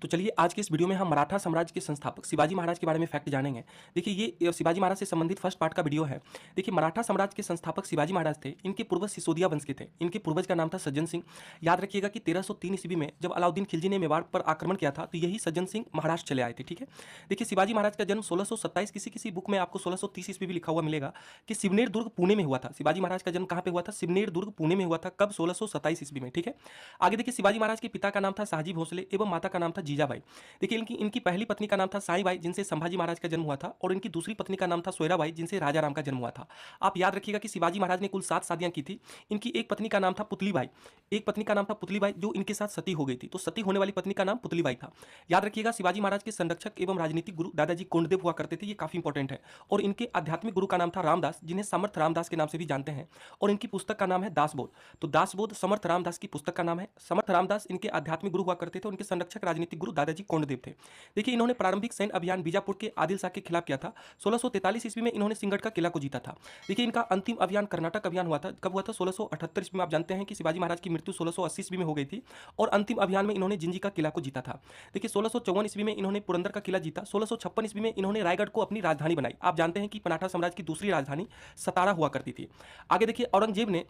तो चलिए आज के इस वीडियो में हम मराठा साम्राज्य के संस्थापक शिवाजी महाराज के बारे में फैक्ट जानेंगे। देखिए ये शिवाजी महाराज से संबंधित फर्स्ट पार्ट का वीडियो है। देखिए मराठा साम्राज्य के संस्थापक शिवाजी महाराज थे। इनके पूर्वज सिसोदिया वंश के थे। इनके पूर्वज का नाम था सज्जन सिंह। याद रखिएगा कि 1303 ईस्वी में जब अलाउद्दीन खिलजी ने मेवाड़ पर आक्रमण किया था तो यही सज्जन सिंह महाराष्ट्र चले आए थे। ठीक है। देखिए शिवाजी महाराज का जन्म 1627 किसी किसी बुक में आपको 1630 ईस्वी भी लिखा हुआ मिलेगा कि सिवनेर दुर्ग पुणे में हुआ था। शिवाजी महाराज का जन्म कहाँ पे हुआ था? सिवनेर दुर्ग पुणे में हुआ था। कब? 1627 ईस्वी में। ठीक है। आगे देखिए शिवाजी महाराज के पिता का नाम था साहजी भोसले एवं माता का नाम था जीजाबाई। देखिए इनकी इनकी पहली पत्नी का नाम था साईबाई जिनसे संभाजी महाराज का जन्म हुआ था और इनकी दूसरी पत्नी का नाम था सोयराबाई जिनसे राजा राम का जन्म हुआ था। आप याद रखिएगा कि शिवाजी महाराज ने कुल 7 शादियां की थी। इनकी एक पत्नी का नाम था पुतलीबाई। एक पत्नी का नाम था पुतलीबाई जो इनके साथ सती हो गई थी। तो सती होने वाली पत्नी का नाम पुतलीबाई था। याद रखिएगा शिवाजी महाराज के संरक्षक एवं राजनीतिक गुरु दादाजी कोंडदेव हुआ करते थे। ये काफी इंपॉर्टेंट है। और इनके आध्यात्मिक गुरु का नाम था रामदास जिन्हें समर्थ रामदास के नाम से भी जानते हैं। और इनकी पुस्तक का नाम है दासबोध। तो दासबोध समर्थ रामदास की पुस्तक का नाम है। समर्थ रामदास इनके आध्यात्मिक गुरु हुआ करते थे। उनके संरक्षक राजनीतिक गुरु दादाजी कोंडदेव थे। देखिए इन्होंने प्रारंभिक सैन्य अभियान बीजापुर के आदिल शाह के खिलाफ किया था। 1643 ईस्वी में इन्होंने सिंगड़ का किला को जीता था। देखिए इनका अंतिम अभियान कर्नाटक अभियान हुआ था। कब हुआ था? 1678 ईस्वी में। आप जानते हैं कि शिवाजी महाराज की मृत्यु 1680 ईस्वी में हो गई थी और अंतिम अभियान में इन्होंने जिंजी का किला को जीता था। देखिए 1654 ईस्वी में इन्होंने पुरंदर का किला जीता। 1656 ईस्वी में इन्होंने रायगढ़ को अपनी राजधानी बनाई। आप जानते हैं कि मराठा साम्राज्य की दूसरी राजधानी सतारा हुआ करती थी। आगे देखिए औरंगजेब ने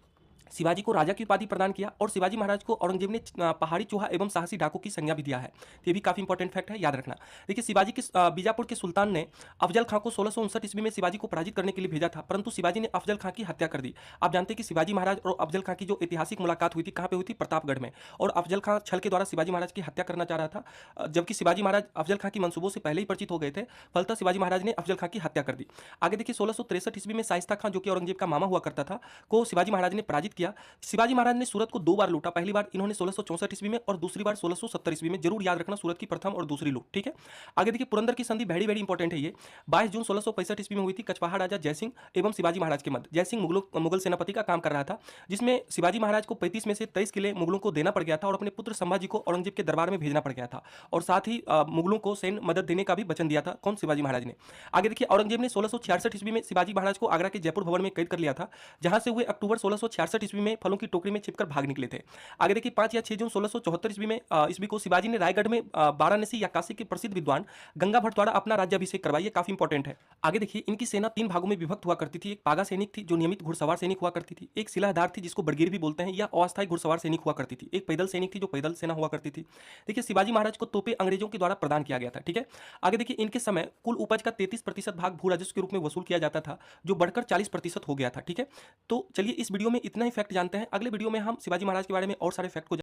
शिवाजी को राजा की उपाधि प्रदान किया और शिवाजी महाराज को औरंगजेब ने पहाड़ी चूहा एवं साहसी डाकू की संज्ञा भी दिया है। तो ये भी काफी इंपॉर्टेंट फैक्ट है, याद रखना। देखिए शिवाजी के बीजापुर के सुल्तान ने अफजल खां को 1659 ईस्वी में शिवाजी को पराजित करने के लिए भेजा था, परंतु शिवाजी ने अफजल खां की हत्या कर दी। आप जानते हैं कि शिवाजी महाराज और अफजल खां की जो ऐतिहासिक मुलाकात हुई थी कहाँ पे हुई थी? प्रतापगढ़ में। और अफजल खां छल के द्वारा शिवाजी महाराज की हत्या करना चाह रहा था, जबकि शिवाजी महाराज अफजल खां की मंसूबों से पहले ही परिचित हो गए थे। फलतः शिवाजी महाराज ने अफजल खां की हत्या कर दी। आगे देखिए 1663 ईस्वी में शाइस्ता खां जो कि औरंगजेब का मामा हुआ करता था को शिवाजी महाराज ने पराजित किया। शिवाजी महाराज ने सूरत को 2 बार लूटा। पहली बार इन्होंने 1664 ईस्वी में और दूसरी बार 1670 ईस्वी में। जरूर याद रखना सूरत की प्रथम और दूसरी लूट। ठीक है। आगे देखिए पुरंदर की संधि वेरी वेरी इंपॉर्टेंट है। ये 22 जून 1665 ईस्वी में हुई थी। कचवाहा राजा जयसिंह एवं शिवाजी महाराज के मध्य। जयसिंह मुगल सेनापति का काम कर रहा था, जिसमें शिवाजी महाराज को 35 में से 23 किले मुगलों को देना पड़ गया था और अपने पुत्र संभाजी को औरंगजेब के दरबार में भेजना पड़ गया था। और साथ ही मुगलों को सैन्य मदद देने का भी वचन दिया था। कौन? शिवाजी महाराज ने। आगे देखिए औरंगजेब ने 1666 ईस्वी में शिवाजी महाराज को आगरा के जयपुर भवन में कैद कर लिया था, जहां से वे अक्टूबर 1666 ईस्वी में फलों की टोकरी में छिपकर भाग निकले थे। आगे देखिए 5 या 6 जून 1674 ईस्वी को शिवाजी ने रायगढ़ में वाराणसी या काशी के प्रसिद्ध विद्वान गंगा भट्ट द्वारा अपना राज्याभिषेक करवाया। काफी इंपॉर्टेंट है। आगे देखिए इनकी सेना 3 भागों में विभक्त हुआ करती थी। एक पागा सैनिक थी जो नियमित घुड़सवार सैनिक हुआ करती थी। एक सिलाहदार थी जिसको बड़गीर भी बोलते हैं या अस्थायी घुड़सवार सैनिक हुआ करती थी। एक पैदल सैनिक थी जो पैदल सेना हुआ करती थी। देखिए शिवाजी महाराज को तोपे अंग्रेजों के द्वारा प्रदान किया गया था। ठीक है। आगे देखिए इनके समय कुल उपज का 33% भाग भू राजस्व के रूप में वसूल किया जाता था, जो बढ़कर 40% हो गया था। ठीक है। तो चलिए इस वीडियो में इतना ही फैक्ट जानते हैं। अगले वीडियो में हम शिवाजी महाराज के बारे में और सारे फैक्ट को